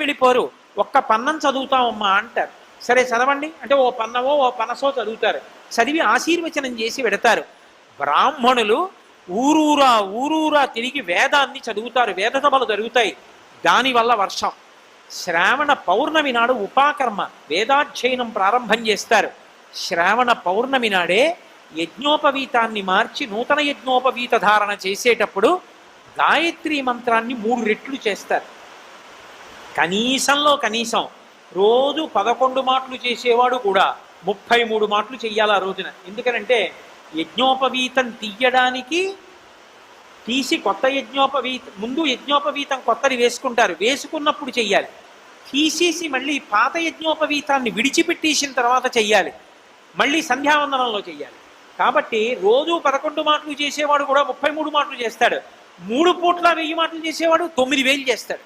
వెళ్ళిపోరు. ఒక్క పన్నం చదువుతామమ్మా అంటారు. సరే చదవండి అంటే ఓ పన్నమో ఓ పనసో చదువుతారు. చదివి ఆశీర్వచనం చేసి పెడతారు. బ్రాహ్మణులు ఊరూరా తిరిగి వేదాన్ని చదువుతారు. వేద సభలు జరుగుతాయి. దానివల్ల వర్షం. శ్రావణ పౌర్ణమి నాడు ఉపాకర్మ వేదాధ్యయనం ప్రారంభం చేస్తారు. శ్రావణ పౌర్ణమి నాడే యజ్ఞోపవీతాన్ని మార్చి నూతన యజ్ఞోపవీత ధారణ చేసేటప్పుడు గాయత్రీ మంత్రాన్ని 3 రెట్లు చేస్తారు. కనీసంలో కనీసం రోజు 11 మాటలు చేసేవాడు కూడా 33 మాటలు చెయ్యాలి ఆ రోజున. ఎందుకనంటే యజ్ఞోపవీతం తీసి కొత్త ముందు యజ్ఞోపవీతం కొత్తది వేసుకుంటారు. వేసుకున్నప్పుడు చెయ్యాలి. తీసేసి మళ్ళీ పాత యజ్ఞోపవీతాన్ని విడిచిపెట్టేసిన తర్వాత చెయ్యాలి. మళ్ళీ సంధ్యావందనంలో చెయ్యాలి. కాబట్టి రోజు 11 మాటలు చేసేవాడు కూడా 33 మాటలు చేస్తాడు. 3 పూట్ల 1000 మాటలు చేసేవాడు 9000 చేస్తాడు.